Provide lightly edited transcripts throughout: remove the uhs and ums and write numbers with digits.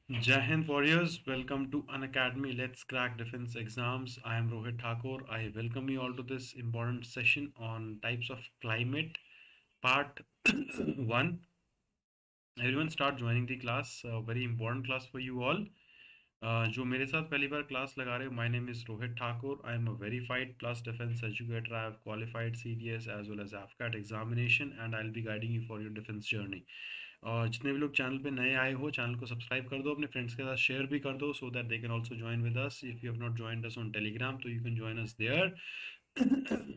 Jai Hind Warriors, welcome to An Academy. Let's crack defense exams. I am Rohit Thakur. I welcome you all to this important session on types of climate, part 1. Everyone start joining the class. Very important class for you all. जो मेरे साथ पहली बार class लगा रहे हो, my name is Rohit Thakur. I am a verified plus defence educator. I have qualified CDS as well as AFCAT examination and I will be guiding you for your defence journey. और जितने भी लोग चैनल पे नए आए हो, चैनल को subscribe कर दो, अपने फ्रेंड्स के साथ शेयर भी कर दो, so that they can also join with us. If you have not joined us on Telegram, तो you can join us there.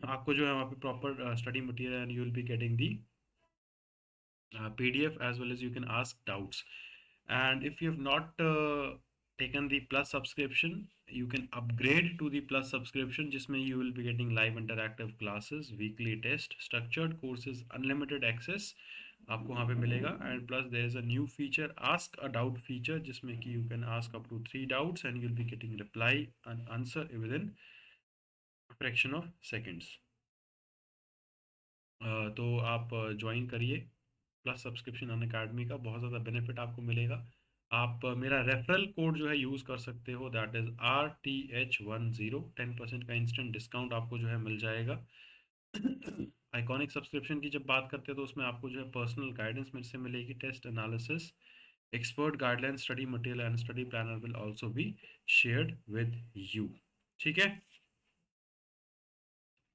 आपको जो है वहाँ पे proper study material and you will be getting the PDF as well as you can ask doubts. And if you have not taken the plus subscription, you can upgrade to the plus subscription, जिसमें you will be getting live interactive classes, weekly test, structured courses, unlimited access आपको वहाँ पे मिलेगा. And plus there is a new feature, ask a doubt feature, जिसमें कि you can ask up to 3 doubts and you'll be getting reply and answer within a fraction of seconds. तो आप join करिए plus subscription अन academy का. बहुत ज़्यादा benefit आपको मिलेगा. आप मेरा रेफरल कोड जो है यूज़ कर सकते हो, दैट इज़ RH10. 10% का इंस्टेंट डिस्काउंट आपको जो है मिल जाएगा. आइकॉनिक सब्सक्रिप्शन की जब बात करते हैं तो उसमें आपको जो है पर्सनल गाइडेंस मेरे से मिलेगी, test analysis, expert guideline, study material and study planner will also be shared with you. ठीक है,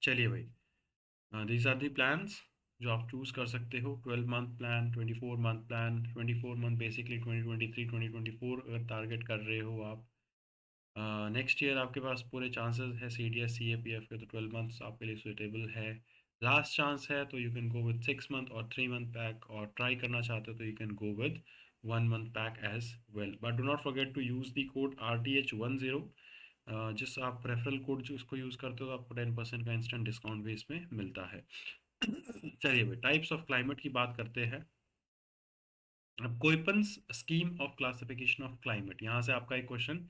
चलिए भाई. दीज आर दी प्लान्स जो आप चूज़ कर सकते हो. 12 month plan, 24 month plan. 24 month basically 2023-2024 अगर टारगेट कर रहे हो आप. नेक्स्ट ईयर आपके पास पूरे चांसेस है CDS CAPF के, तो 12 मंथ्स आपके लिए सुटेबल है. लास्ट चांस है तो you can go with 6 month और 3 मंथ पैक, और ट्राई करना चाहते हो तो you can go with 1 month pack as well. But do not forget to use the code RTH10. जिस आप रेफरल कोड जो उसको यूज़ करते हो तो आपको 10% का इंस्टेंट डिस्काउंट भी इसमें मिलता है. चलिए भाई, टाइप्स ऑफ क्लाइमेट की बात करते हैं. अब Koeppen's scheme of classification of climate, यहाँ से आपका एक क्वेश्चन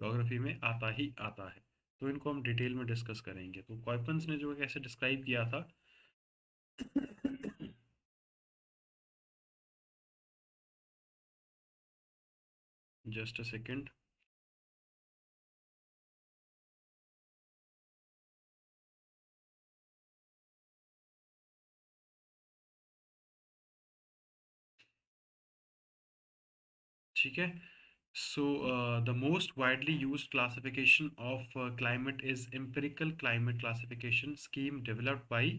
ज्योग्राफी में आता ही आता है, तो इनको हम डिटेल में डिस्कस करेंगे. तो कोइपन्स ने जो है कैसे डिस्क्राइब किया था. Just a second. ठीक है. So the most widely used classification of climate is empirical climate classification scheme developed by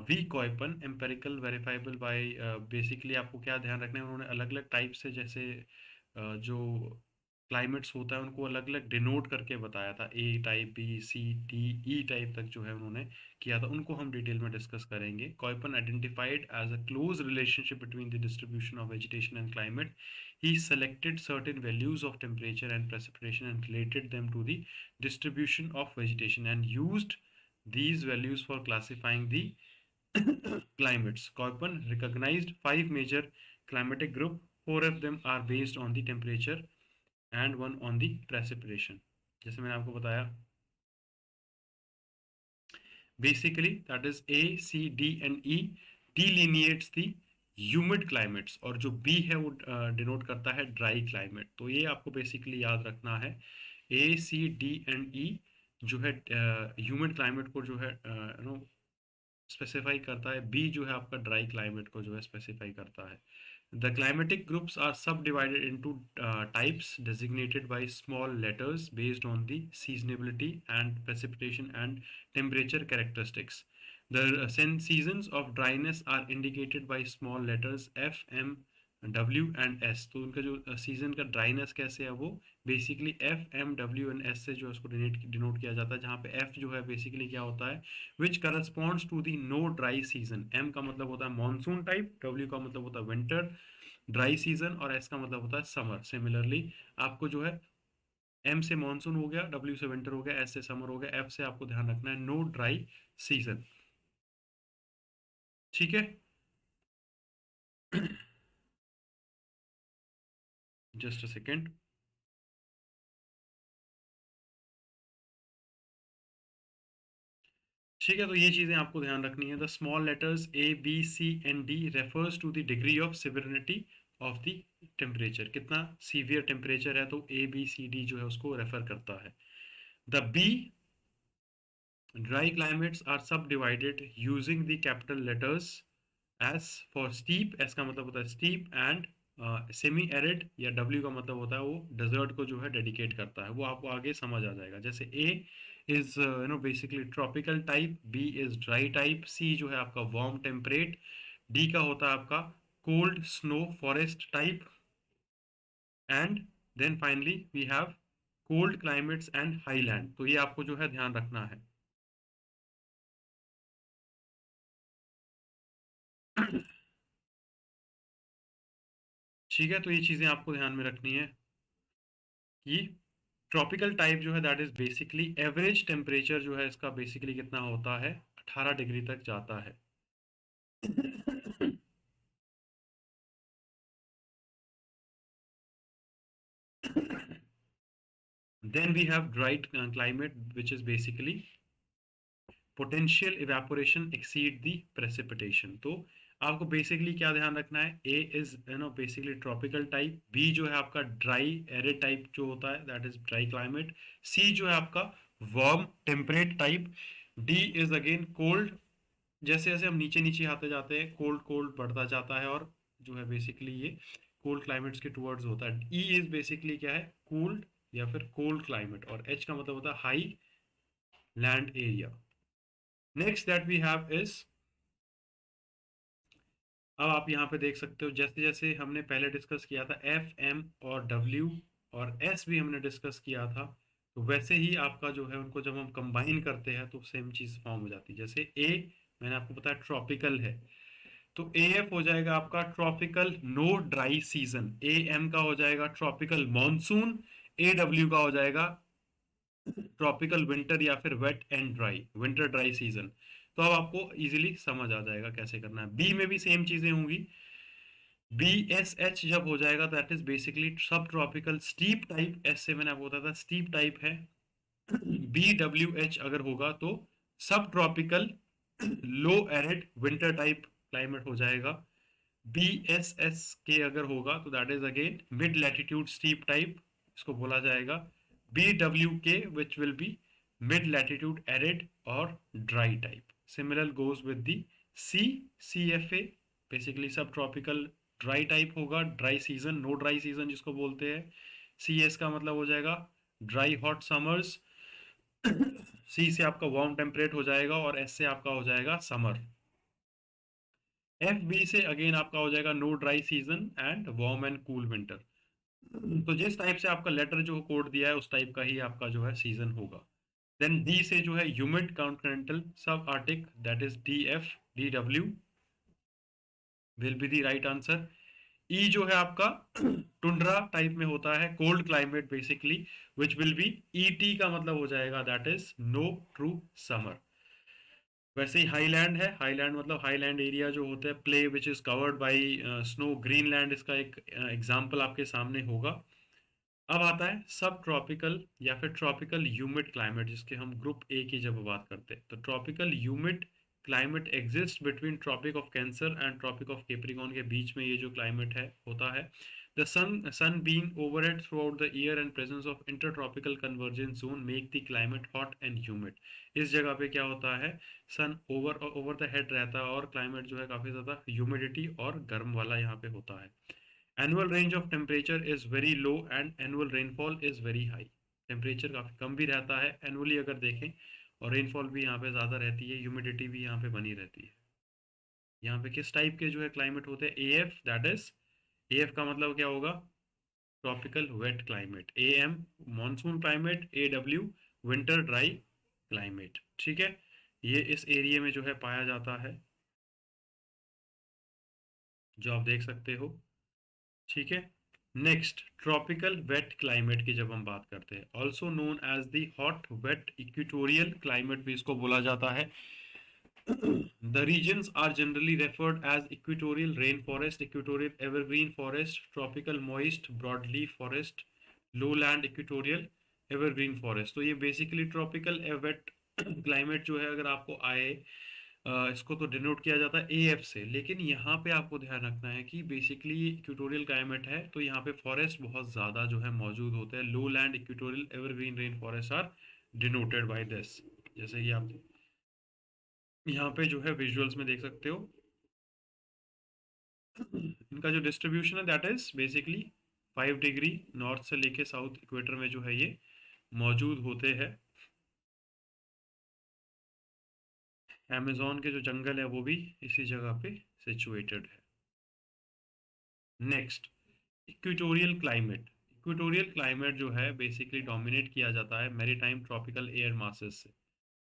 V Koeppen. Empirical verifiable by. Basically आपको क्या ध्यान रखना है, उन्होंने अलग अलग टाइप से, जैसे जो क्लाइमेट्स होता है उनको अलग अलग डिनोट करके बताया था. A type, B C D E type तक जो है उन्होंने किया था, उनको हम डिटेल में डिस्कस करेंगे. Koeppen identified as a close relationship between the distribution of vegetation and climate. He selected certain values of temperature and precipitation and related them to the distribution of vegetation and used these values for classifying the climates. Köppen recognized 5 major climatic group. 4 of them are based on the temperature and one on the precipitation. जैसे मैंने आपको बताया, basically that is A, C, D and E delineates the humid climates, और जो B है वो denote करता है ड्राई क्लाइमेट. तो ये आपको बेसिकली याद रखना है. A, C, D and E जो है ह्यूमिड क्लाइमेट को जो है नो स्पेसिफाई करता है. बी जो है आपका ड्राई क्लाइमेट को जो है स्पेसिफाई करता है. द क्लाइमेटिक ग्रुप्स आर सब divided into types designated by small letters based on the seasonality and precipitation and temperature characteristics. The seasons of dryness are indicated by small letters F, M, W and S. तो उनका जो season का dryness कैसे है, वो basically F, M, W and S से जो है उसको डिनोट किया जाता है. जहाँ पे F जो है बेसिकली क्या होता है, which corresponds to the no dry season. M का मतलब होता है मानसून टाइप, W का मतलब होता है विंटर ड्राई सीजन, और S का मतलब होता है समर. सिमिलरली आपको जो है M से मानसून हो गया, W से विंटर हो गया, S से समर हो गया, F से आपको ध्यान रखना है नो ड्राई सीजन. ठीक है. Just a second. ठीक है, तो ये चीज़ें आपको ध्यान रखनी है. The small letters A, B, C and D refers to the degree of severity of the temperature, कितना सीवियर टेम्परेचर है, तो ABCD जो है उसको रेफर करता है। The B dry climates are subdivided using the capital letters S for steep, S का मतलब होता है स्टीप, एंड सेमी एरिड, या डब्ल्यू का मतलब होता है वो डेजर्ट को जो है डेडिकेट करता है। वो आपको आगे समझ आ जाएगा। जैसे A is basically tropical type, B is dry type, C जो है आपका वार्म टेम्परेट, डी का होता है आपका cold snow forest type, and then finally we have cold climates and highland. तो ये आपको जो है ध्यान रखना है। ठीक है, तो ये चीजें आपको ध्यान में रखनी है कि ट्रॉपिकल टाइप जो है that is basically average temperature जो है इसका बेसिकली कितना होता है, 18 डिग्री तक जाता है। Then we have dry climate which is basically potential evaporation exceed the precipitation. तो आपको बेसिकली क्या ध्यान रखना है, A is basically tropical type, B जो है आपका ड्राई एरिड टाइप जो होता है that is dry climate, C जो है आपका warm temperate type, D is again cold. जैसे जैसे हम नीचे नीचे आते जाते हैं कोल्ड कोल्ड बढ़ता जाता है, और जो है बेसिकली ये कोल्ड क्लाइमेट्स के टुवर्ड्स होता है। ई इज बेसिकली क्या है, कूल्ड या फिर कोल्ड क्लाइमेट, और एच का मतलब होता है high land area. Next that we have is, अब आप यहाँ पे देख सकते हो जैसे जैसे हमने पहले डिस्कस किया था एफ एम और डब्ल्यू और एस भी हमने डिस्कस किया था, तो वैसे ही आपका जो है उनको जब हम कंबाइन करते हैं तो सेम चीज फॉर्म हो जाती है। जैसे ए मैंने आपको बताया ट्रॉपिकल है, तो ए एफ हो जाएगा आपका tropical no dry season, A M का हो जाएगा ट्रॉपिकल मॉनसून, ए डब्ल्यू का हो जाएगा ट्रॉपिकल विंटर या फिर wet and dry winter dry season. तो अब आपको इजीली समझ आ जाएगा कैसे करना है। बी में भी सेम चीजें होंगी, बी एस एच जब हो जाएगा दैट इज बेसिकली सब ट्रॉपिकल स्टीप टाइप, एस से मैंने आपको बताया था स्टीप टाइप है। बी डब्ल्यू एच अगर होगा तो subtropical low arid winter type climate हो जाएगा। बी एस एस के अगर होगा तो that is again mid latitude steep type, इसको बोला जाएगा। B W K which will be mid latitude arid और dry type. Similar goes with the C, C F A basically सब tropical dry type होगा, dry season no dry season जिसको बोलते हैं। C S का मतलब हो जाएगा ड्राई हॉट समर्स, सी से आपका वार्म टेम्परेट हो जाएगा, और एस से आपका हो जाएगा समर। एफ बी से अगेन आपका हो जाएगा no dry season and warm and cool winter. तो जिस टाइप से आपका लेटर जो कोड दिया है उस टाइप का ही आपका जो है सीजन होगा। देन डी से जो है humid continental subarctic that is D F, D W will be the right answer. E जो है आपका टुंड्रा टाइप में होता है cold climate basically which will be, E T का मतलब हो जाएगा that is no true summer. वैसे ही हाईलैंड है, हाईलैंड मतलब हाईलैंड एरिया जो होता है play which is covered by snow, Greenland इसका एक एग्जांपल आपके सामने होगा। अब आता है सब ट्रॉपिकल या फिर ट्रॉपिकल ह्यूमिड क्लाइमेट, जिसके हम ग्रुप ए की जब बात करते हैं, तो tropical humid climate exist between tropic of cancer and tropic of Capricorn के बीच में ये जो क्लाइमेट है होता है। The sun being overhead throughout the year and presence of intertropical convergence zone make the climate hot and humid. इस जगह पे क्या होता है, sun over over the head रहता है और क्लाइमेट जो है काफी ज्यादा ह्यूमिडिटी और गर्म वाला यहाँ पे होता है। Annual range of temperature is very low and annual rainfall is very high. Temperature काफ़ी कम भी रहता है एनुअली अगर देखें, और रेनफॉल भी यहाँ पे ज़्यादा रहती है, ह्यूमिडिटी भी यहाँ पे बनी रहती है। यहाँ पे किस टाइप के जो है क्लाइमेट होते हैं, A F that is, A F का मतलब क्या होगा, tropical wet climate, A M monsoon climate, A W winter dry climate. ठीक है, ये इस एरिया में जो है पाया जाता है, जो आप देख सकते हो। ठीक है, नेक्स्ट ट्रॉपिकल वेट क्लाइमेट की जब हम बात करते हैं, also known as the hot wet equatorial climate भी इसको बोला जाता है। The regions are generally referred as equatorial rain forest, equatorial evergreen forest, tropical moist broadleaf forest, low land equatorial evergreen forest. तो ये बेसिकली ट्रॉपिकल वेट क्लाइमेट जो है अगर आपको आए इसको तो डिनोट किया जाता है AF से, लेकिन यहाँ पे आपको ध्यान रखना है कि बेसिकली इक्वेटोरियल क्लाइमेट है तो यहाँ पे फॉरेस्ट बहुत ज़्यादा जो है मौजूद होते हैं। Low land equatorial evergreen rain forest are denoted by this. जैसे कि आप यहाँ पे जो है विजुअल्स में देख सकते हो, इनका जो डिस्ट्रीब्यूशन है that is basically 5 degree north से लेके साउथ इक्वेटर में जो है ये मौजूद होते हैं। अमेजोन के जो जंगल है वो भी इसी जगह पे सिचुएटेड है। Next, equatorial climate. Equatorial climate जो है बेसिकली डोमिनेट किया जाता है मैरीटाइम ट्रॉपिकल एयर मासेस से।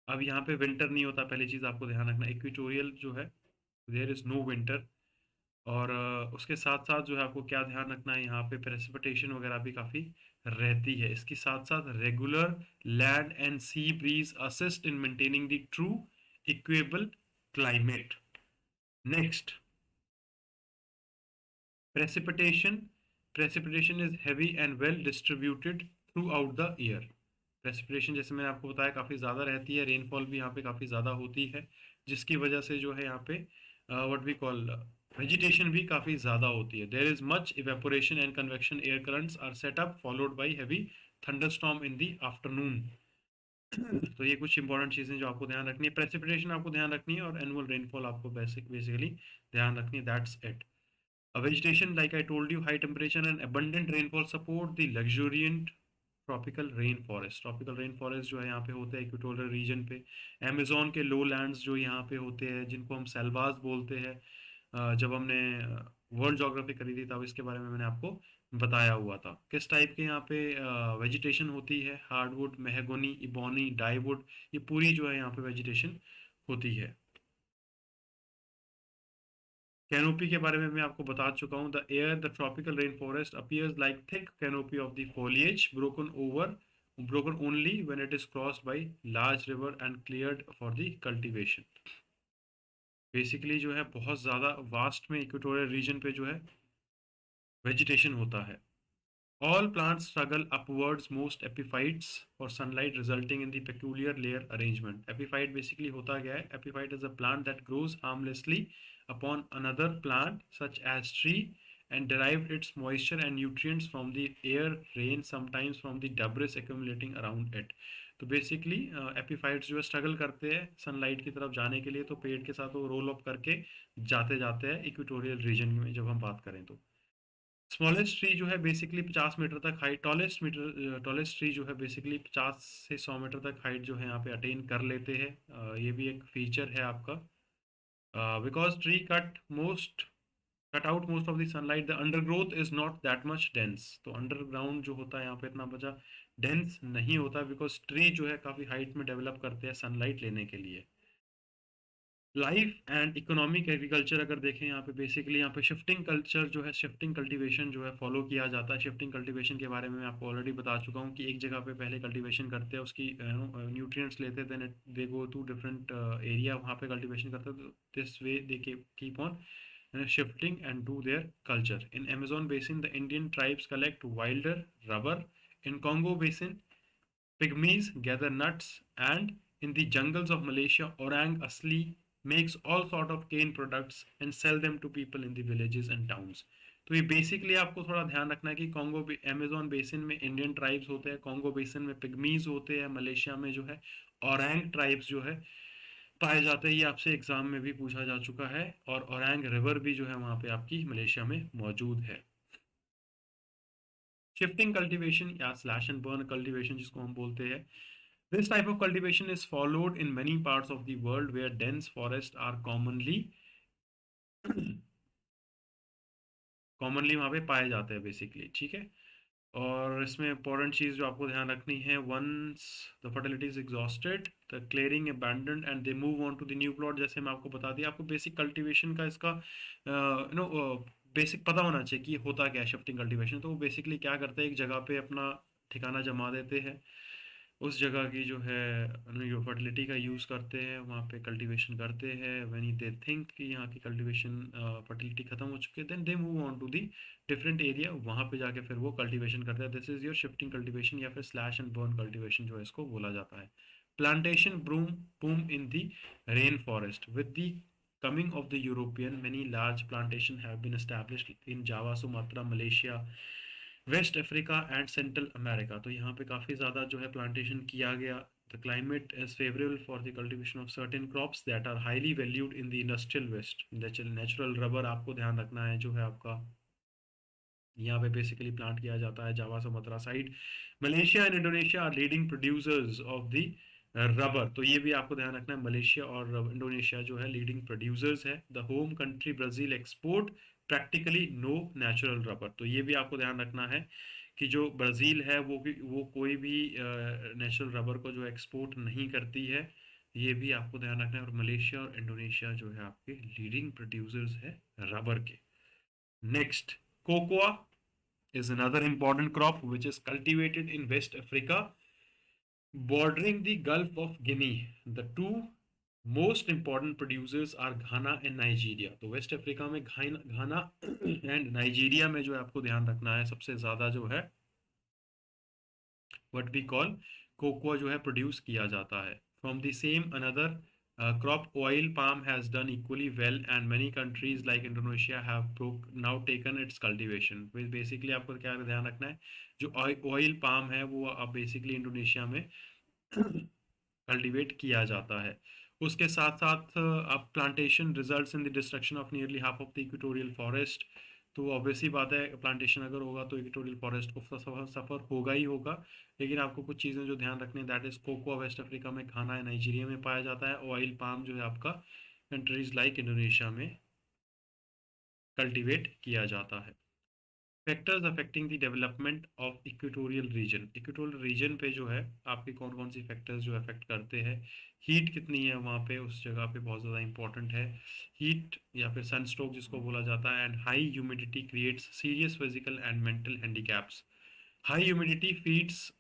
अब यहाँ पे विंटर नहीं होता, पहली चीज़ आपको ध्यान रखना, इक्वेटोरियल जो है देयर इज नो विंटर। और उसके साथ साथ जो है आपको क्या ध्यान रखना है, यहाँ पे प्रेसिपिटेशन वगैरह भी काफ़ी रहती है। इसके साथ साथ regular land and sea bridge assist in maintaining the true equal climate. Next, precipitation. Precipitation is heavy and well distributed throughout the year. Precipitation जैसे मैंने आपको बताया काफ़ी ज़्यादा रहती है, रेनफॉल भी यहाँ पे काफ़ी ज़्यादा होती है, जिसकी वजह से जो है यहाँ पे व्हाट वी कॉल वेजिटेशन भी काफ़ी ज़्यादा होती है। There is much evaporation and convection, air currents are set up followed by heavy thunderstorm in the afternoon. तो ये कुछ इंपॉर्टेंट चीज़ें जो आपको ध्यान रखनी है, प्रेसिपिटेशन आपको ध्यान रखनी है और एनुअल रेनफॉल आपको बेसिकली ध्यान रखनी है। That's it. A vegetation, like I told you, high temperature and abundant rainfall support the luxuriant tropical rain forest. Tropical rain forest जो है यहाँ पे होते हैं इक्वेटोरियल रीजन पे। अमेजोन के लो लैंड्स जो यहाँ पे होते हैं जिनको हम सेल्वास बोलते हैं, जब हमने वर्ल्ड ज्योग्राफी करी थी तब इसके बारे में मैंने आपको बताया हुआ था। किस टाइप के यहाँ पे वेजिटेशन होती है, हार्डवुड, मेहगोनी, इबोनी, डाईवुड, ये पूरी जो है यहाँ पे वेजिटेशन होती है। कैनोपी के बारे में मैं आपको बता चुका हूँ। The air the tropical rain forest appears like thick canopy of the foliage broken only when it is crossed by large river and cleared for the cultivation। Basically जो है बहुत ज़्यादा वास्ट में इक्वेटोरियल रीजन पे जो है vegetation होता है। All plants struggle upwards most epiphytes for sunlight resulting in the peculiar layer arrangement। Epiphyte basically होता क्या है? Epiphyte is a plant that grows harmlessly upon another plant such as tree and derive its moisture and nutrients from the air, rain, sometimes from the debris accumulating around it। तो basically epiphytes जो है struggle करते हैं sunlight की तरफ जाने के लिए, तो पेड़ के साथ वो रोल अप करके जाते जाते हैं इक्वेटोरियल रीजन में जब हम बात करें तो। स्मॉलेस्ट ट्री जो है बेसिकली 50 मीटर तक हाइट, टॉलेस्ट ट्री जो है बेसिकली 50 से 100 मीटर तक हाइट जो है यहाँ पे अटेन कर लेते हैं। ये भी एक फीचर है आपका। Because tree cut out most of the sunlight, the undergrowth is not that much dense. तो अंडरग्राउंड जो होता है यहाँ पे इतना बचा डेंस नहीं होता, बिकॉज ट्री जो है काफ़ी हाइट में डेवलप करते हैं सनलाइट लेने के लिए। लाइफ एंड इकोनॉमिक एग्रीकल्चर अगर देखें यहाँ पे बेसिकली यहाँ पे शिफ्टिंग कल्चर जो है, शिफ्टिंग कल्टीवेशन जो है फॉलो किया जाता है। शिफ्टिंग कल्टीवेशन के बारे में मैं आपको ऑलरेडी बता चुका हूँ कि एक जगह पे पहले कल्टीवेशन करते हैं, उसकी न्यूट्रिएंट्स लेते हैं, then they go to different area, वहाँ पे कल्टीवेशन करते हैं। This way they keep on shifting and do their culture। In Amazon basin, the Indian tribes collect wilder rubber। In Congo basin, pygmies gather nuts, and in the jungles of Malaysia, Orang Asli makes all sort of cane products and sell them to people in the villages and towns। तो ये basically आपको थोड़ा ध्यान रखना है कि Congo Amazon basin में Indian tribes होते हैं, कॉन्गो बेसिन में पिग्मीज होते हैं, मलेशिया में जो है औरंग ट्राइब्स जो है पाए जाते हैं। ये आपसे एग्जाम में भी पूछा जा चुका है। और औरंग रिवर भी जो है वहाँ पे आपकी मलेशिया में मौजूद है। शिफ्टिंग कल्टीवेशन या स्लैश एंड बर्न कल्टीवेशन जिसको हम बोलते हैं, this type of cultivation is followed in many parts of the world where dense forests are commonly वहाँ पे पाए जाते हैं बेसिकली। ठीक है। और इसमें इंपॉर्टेंट चीज़ जो आपको ध्यान रखनी है, once the fertility is exhausted the clearing abandoned and they move on to the new plot. जैसे मैं आपको बता दिया, आपको बेसिक कल्टीवेशन का इसका नो बेसिक पता होना चाहिए कि होता क्या है शिफ्टिंग कल्टीवेशन। तो वो बेसिकली क्या करते हैं, एक जगह पे अपना ठिकाना जमा देते हैं, उस जगह की जो है जो फर्टिलिटी का यूज़ करते हैं, वहाँ पे कल्टीवेशन करते हैं। व्हेन दे थिंक कि यहाँ की कल्टीवेशन फर्टिलिटी खत्म हो चुकी है, then they move on to the different area, वहाँ पे जाके फिर वो कल्टीवेशन करते हैं। This is your shifting cultivation या फिर स्लैश एंड बर्न कल्टीवेशन जो है इसको बोला जाता है। Plantation boom in the rainforest. With the coming of the European, many large plantations have been established in Java, Sumatra, Malaysia, west Africa and central America. तो यहाँ पे काफ़ी ज़्यादा जो है प्लांटेशन किया गया। The climate is favourable for the cultivation of certain crops that are highly valued in the industrial west. Natural rubber आपको ध्यान रखना है, जो है आपका यहाँ पे बेसिकली प्लांट किया जाता है Java Sumatra side. Malaysia and Indonesia are leading producers of the rubber. तो ये भी आपको ध्यान रखना है, मलेशिया और इंडोनेशिया जो है लीडिंग प्रोड्यूसर्स है। The home country Brazil export practically no natural rubber. तो ये भी आपको ध्यान रखना है कि जो ब्राज़ील है वो कोई भी नेचुरल रबर को जो एक्सपोर्ट नहीं करती है। ये भी आपको ध्यान रखना है। और मलेशिया और इंडोनेशिया जो है आपके लीडिंग प्रोड्यूसर्स है रबर के। Next, cocoa is another important crop which is cultivated in West Africa bordering the Gulf of Guinea. The two most important producers are Ghana and Nigeria. तो waste Africa में घाना and Nigeria में जो है आपको ध्यान रखना है सबसे ज़्यादा जो है व्हाट वी कॉल कोकोआ जो है प्रोड्यूस किया जाता है। From the same another crop oil palm has done equally well and many countries like Indonesia have now taken its cultivation। Basically आपको क्या ध्यान रखना है, जो ऑयल पाम है वो अब बेसिकली इंडोनेशिया में कल्टीवेट किया जाता है। उसके साथ साथ अब plantation results in the destruction of nearly half of the equatorial forest. तो ऑब्वियसली बात है, प्लांटेशन अगर होगा तो इक्वेटोरियल फॉरेस्ट को सफ़र होगा ही होगा। लेकिन आपको कुछ चीज़ें जो ध्यान रखनी है, that is cocoa waste Africa में, घाना है नाइजीरिया में पाया जाता है। ऑयल पाम जो है आपका कंट्रीज लाइक इंडोनेशिया में कल्टीवेट किया जाता है। Factors affecting the development of equatorial region. Equatorial region पे जो है आपके कौन कौन सी फैक्टर्स जो अफेक्ट करते हैं। हीट कितनी है वहाँ पे, उस जगह पे बहुत ज़्यादा इंपॉर्टेंट है हीट, या फिर सनस्ट्रोक जिसको बोला जाता है। And high humidity creates serious physical and mental handicaps. High humidity feeds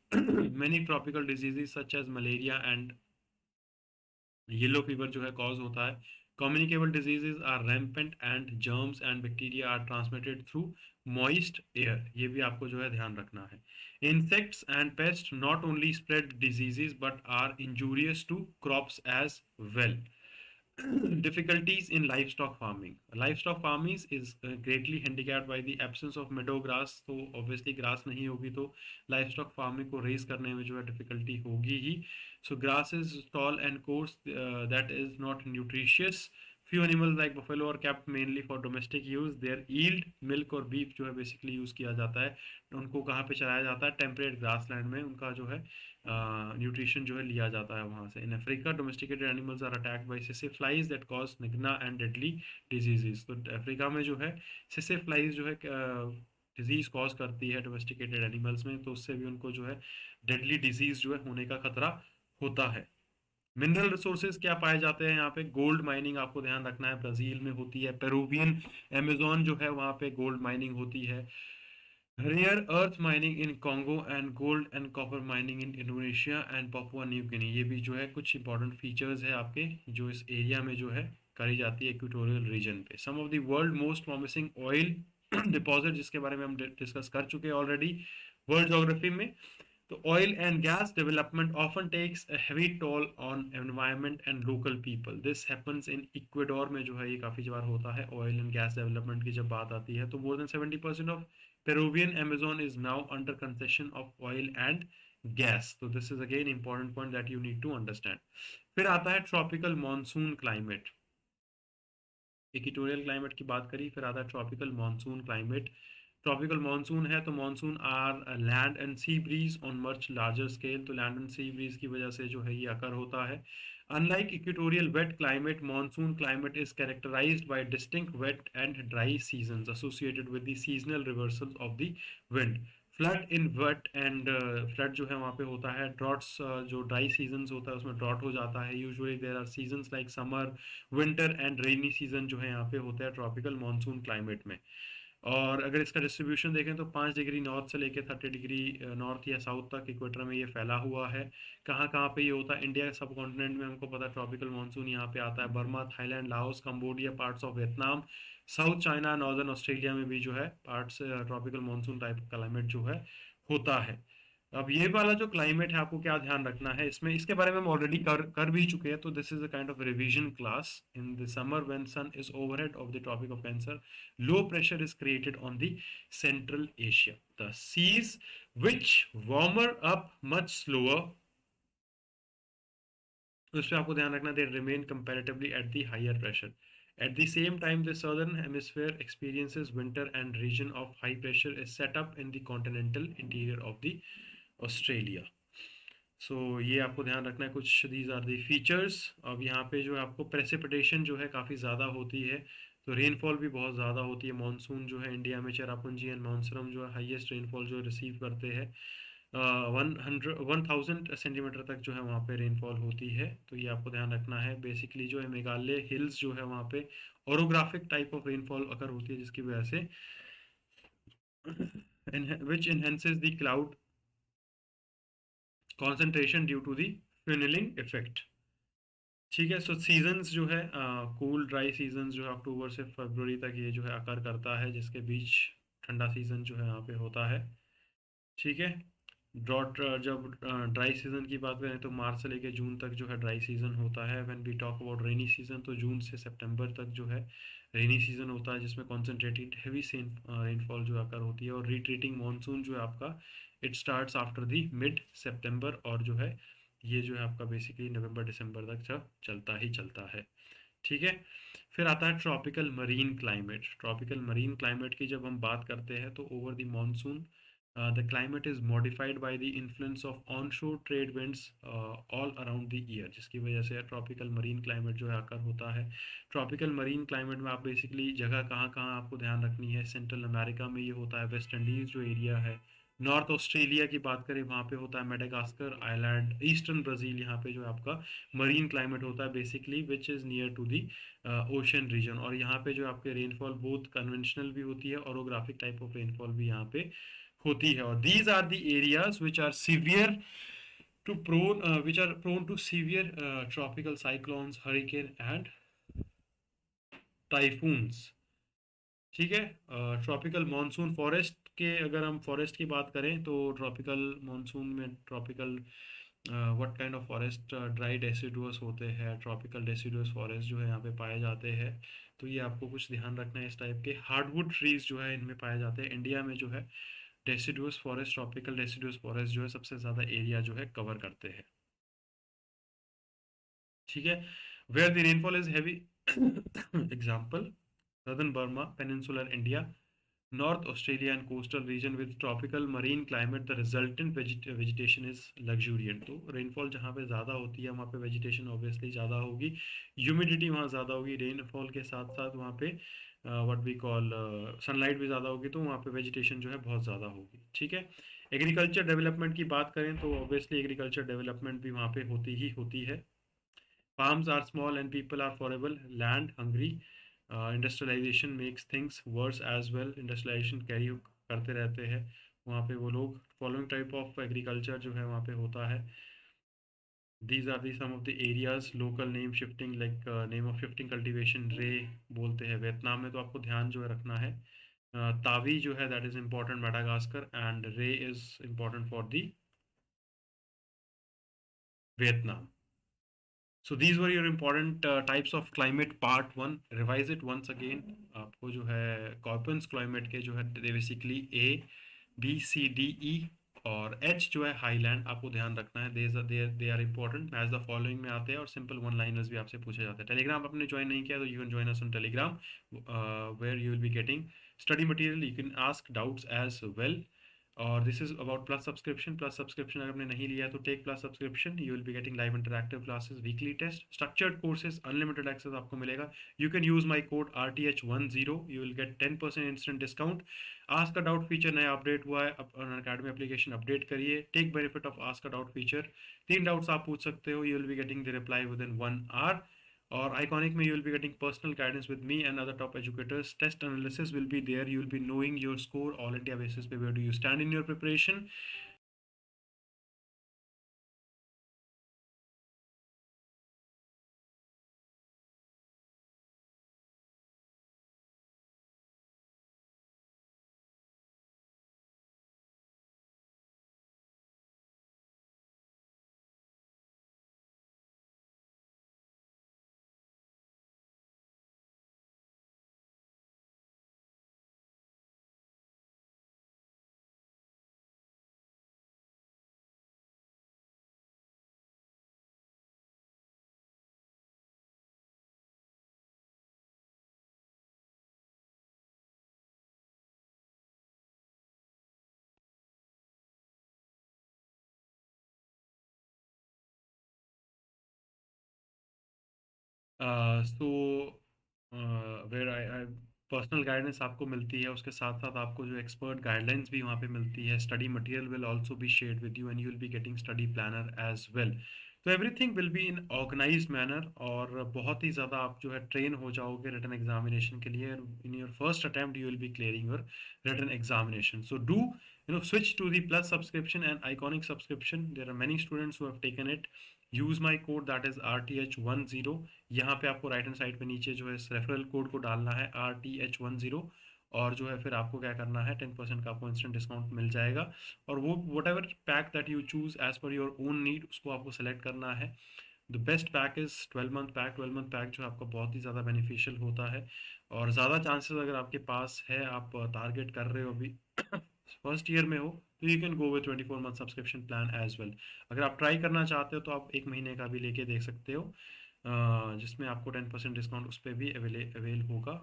many tropical diseases such as malaria and yellow fever जो है कॉज होता है। Communicable diseases are rampant and germs and bacteria are transmitted through moist air. ये भी आपको जो है ध्यान रखना है। Insects and pest not only spread diseases but are injurious to crops as well. difficulties in livestock farming. Livestock farming is greatly handicapped by the absence of meadow grass। तो obviously grass नहीं होगी तो livestock farming को raise करने में जो है difficulty होगी ही। So grass is tall and coarse, that is not nutritious। Few animals like buffalo are kept mainly for domestic use। Their yield milk और beef जो है basically use किया जाता है। उनको कहाँ पे चलाया जाता है, टेम्परेट ग्रासलैंड में उनका जो है न्यूट्रिशन जो है लिया जाता है वहाँ से। In Africa domesticated animals are attacked by सिसे flies that cause nagana and deadly diseases. तो अफ्रीका में जो है सिसे फ्लाइज जो है डिजीज कॉज करती है डोमेस्टिकेटेड एनिमल्स में, तो उससे भी उनको जो है डेडली डिजीज जो है होने का खतरा होता है। मिनरल रिसोर्सेज क्या पाए जाते हैं यहाँ पे, गोल्ड माइनिंग आपको ध्यान रखना है ब्राजील में होती है। पेरुवियन अमेजोन जो है वहाँ पे गोल्ड माइनिंग होती है। Rare earth mining in Congo and gold and copper mining in Indonesia and Papua New Guinea. ये भी जो है कुछ इंपॉर्टेंट फीचर्स है आपके जो इस एरिया में जो है करी जाती है इक्वेटोरियल रीजन पे। Some of the world most promising oil deposit, जिसके बारे में हम डिस्कस कर चुके हैं ऑलरेडी वर्ल्ड ज्योग्राफी में। तो oil and gas development often takes a heavy toll on environment and local people. This happens in Ecuador में जो है ये काफ़ी बार होता है। ऑयल एंड गैस डेवलपमेंट की जब बात आती है तो more than 70% of Peruvian Amazon is now under concession of oil and gas. तो this is again important point that you need to understand. फिर आता है tropical monsoon climate. Equatorial climate की बात करी, फिर आता है tropical monsoon climate. Tropical monsoon है तो monsoon are land and sea breeze on much larger scale. तो लैंड एंड सी ब्रीज की वजह से जो है ये अकर होता है। Unlike equatorial wet climate, monsoon climate is characterised by distinct wet and dry seasons associated with the seasonal reversal of the wind. Flood in wet and flood जो है वहाँ पे होता है। ड्रॉट्स जो ड्राई सीजन्स होता है उसमें ड्रॉट हो जाता है। Usually there are seasons like summer, winter and rainy season जो है यहाँ पे होता है ट्रॉपिकल मानसून क्लाइमेट में। और अगर इसका डिस्ट्रीब्यूशन देखें तो 5 डिग्री नॉर्थ से लेकर 30 डिग्री नॉर्थ या साउथ तक इक्वेटर में ये फैला हुआ है। कहाँ कहाँ पे ये होता है, इंडिया सब कॉन्टिनेंट में हमको पता है ट्रॉपिकल मानसून यहाँ पे आता है। Burma, Thailand, Laos, Cambodia, parts of Vietnam, south China, northern Australia में भी जो है parts tropical monsoon type climate जो है होता है। अब ये वाला जो क्लाइमेट है आपको क्या ध्यान रखना है इसमें, इसके बारे में हम ऑलरेडी कर भी चुके हैं, तो this is a kind of revision class. In the summer when sun is overhead of the Tropic of Cancer, low pressure is created on the central Asia, the seas which warmer up much slower, उस पर आपको ध्यान रखना, they remain comparatively at the higher pressure. At the same time, the southern hemisphere experiences winter and region of high pressure is set up in the continental interior of the Australia. सो ये आपको ध्यान रखना है, कुछ these are the features. अब यहाँ पे जो है आपको प्रेसिपिटेशन जो है काफ़ी ज़्यादा होती है, तो रेनफॉल भी बहुत ज़्यादा होती है। मानसून जो है इंडिया में चेरापूंजी एंड मानसरम जो है हाईएस्ट रेनफॉल जो रिसीव करते हैं, 1000 सेंटीमीटर तक जो है वहाँ पे रेनफॉल होती है। तो ये आपको ध्यान रखना है। बेसिकली जो है मेघालय हिल्स जो है वहाँ पे orographic type of rainfall occur होती है, जिसकी वजह से which enhances the cloud concentration due to the funneling effect. ठीक है, सो सीजन्स जो है कूल ड्राई सीजन्स जो है अक्टूबर से फरवरी तक ये जो है आकार करता है, जिसके बीच ठंडा सीजन जो है यहाँ पे होता है। ठीक है, ड्रॉट जब ड्राई सीजन की बात करें तो मार्च से लेकर जून तक जो है ड्राई सीजन होता है। When we talk about rainy season, तो जून से सितंबर तक जो है रेनी सीजन होता है, जिसमें कॉन्सेंट्रेटेड हैवी रेनफॉल जो आकर होती है। और रिट्रीटिंग मानसून जो है आपका, it starts after the mid September, और जो है ये जो है आपका बेसिकली नवंबर दिसंबर तक चलता ही चलता है। ठीक है, फिर आता है tropical marine climate. Tropical marine climate की जब हम बात करते हैं तो over the monsoon the climate is modified by the influence of onshore trade winds all around the year, जिसकी वजह से ट्रॉपिकल मरीन क्लाइमेट जो है आकर होता है। ट्रॉपिकल मरीन क्लाइमेट में आप बेसिकली जगह कहाँ कहाँ आपको ध्यान रखनी है, सेंट्रल अमेरिका में ये होता है, वेस्ट इंडीज जो एरिया है। नॉर्थ ऑस्ट्रेलिया की बात करें वहाँ पे होता है मेडागास्कर आइलैंड, ईस्टर्न ब्राज़ील, यहाँ पे जो है आपका मरीन क्लाइमेट होता है basically, which is near to the ocean region. और यहाँ पे जो आपके रेनफॉल बहुत कन्वेंशनल भी होती है, ओरोग्राफिक टाइप ऑफ रेनफॉल भी यहाँ पे होती है। और these are the areas which are severe to prone which are prone to severe tropical cyclones, hurricane and typhoons. ठीक है, ट्रॉपिकल मॉनसून फॉरेस्ट के, अगर हम फॉरेस्ट की बात करें तो ट्रॉपिकल मॉनसून में tropical what kind of forest, dry deciduous होते हैं, ट्रॉपिकल डेसिडुअस फॉरेस्ट जो है यहाँ पे पाए जाते हैं। तो ये आपको कुछ ध्यान रखना है, इस टाइप के हार्डवुड ट्रीज जो है इनमें पाए जाते हैं। इंडिया में जो है deciduous forest, tropical deciduous forest जो है सबसे ज़्यादा एरिया जो है कवर करते हैं। ठीक है, where the rainfall is heavy, example Southern Burma, Peninsular India, North Australia and coastal region with tropical marine climate, the resultant vegetation is luxuriant। तो रेनफॉल जहाँ पे ज़्यादा होती है वहाँ पे वेजिटेशन ऑब्वियसली ज़्यादा होगी, ह्यूमिडिटी वहाँ ज़्यादा होगी, रेनफॉल के साथ साथ वहाँ पे व्हाट वी कॉल सनलाइट भी ज़्यादा होगी, तो वहाँ पे वेजिटेशन जो है बहुत ज़्यादा होगी। ठीक है, एग्रीकल्चर डेवलपमेंट की बात करें तो ऑब्वियसली एग्रीकल्चर डेवलपमेंट भी वहाँ पे होती ही होती है। Farms are small and people are forever land hungry. Industrialization makes things worse as well। Industrialization carry करते रहते हैं वहाँ पे वो लोग। फॉलोइंग टाइप ऑफ एग्रीकल्चर जो है वहाँ पे होता है। These are the some of the areas local name shifting like name of shifting cultivation रे बोलते हैं वियतनाम में, तो आपको ध्यान जो है रखना है। तावी जो है that is important Madagascar, and ray is important for the Vietnam. So these were your important types of climate part one. Revise it once again। आपको जो है कॉर्पन्स क्लाइमेट के जो है basically A B C D E और H जो है highland आपको ध्यान रखना है। They are important, match the following में आते हैं, और सिंपल वन लाइनर्स भी आपसे पूछे जाते हैं। टेलीग्राम आपने ज्वाइन नहीं किया तो you can join us on Telegram, where you will be getting study material, you can ask doubts as well. और this is about plus subscription. Plus subscription अगर आपने नहीं लिया तो take plus subscription, you will be getting live interactive classes, weekly test, structured courses, unlimited access आपको मिलेगा। You can use my code RTH10, you will get 10% instant discount. Ask का doubt feature नया update हुआ है, academy application update करिए, take benefit of ask का doubt feature. 3 doubts आप पूछ सकते हो, you will be getting the reply within 1 hour. और आइकॉनिक में you will be getting personal guidance with me and other top educators, test analysis will be there, you will be knowing your score all India basis पे, where do you stand in your preparation. So where I personal guidance आपको मिलती है, उसके साथ साथ आपको जो expert guidelines भी वहाँ पे मिलती है। Study material will also be shared with you and you will be getting study planner as well. तो everything will be in organised manner, और बहुत ही ज़्यादा आप जो है ट्रेन हो जाओगे रिटन एग्जामिनेशन के लिए। In your first attempt you will be clearing your written examination. So do switch to the plus subscription and iconic subscription. There are many students who have taken it. Use my code, that is RTH10। यहाँ पे आपको right hand side पे नीचे जो है इस referral code को डालना है RTH10, और जो है फिर आपको क्या करना है, 10% का आपको इंस्टेंट डिस्काउंट मिल जाएगा। और वो whatever pack that you choose as per your own need, उसको आपको सेलेक्ट करना है। The best pack is 12 month pack. 12 month pack जो आपका बहुत ही ज़्यादा बेनिफिशियल होता है, और ज़्यादा चांसेस अगर आपके पास है, आप टारगेट कर रहे हो अभी फर्स्ट ईयर में हो, तो you can go with 24 month subscription plan as well. अगर आप ट्राई करना चाहते हो तो आप 1 महीने का भी लेके देख सकते हो, जिसमें आपको 10% डिस्काउंट उस पर भी अवेल होगा।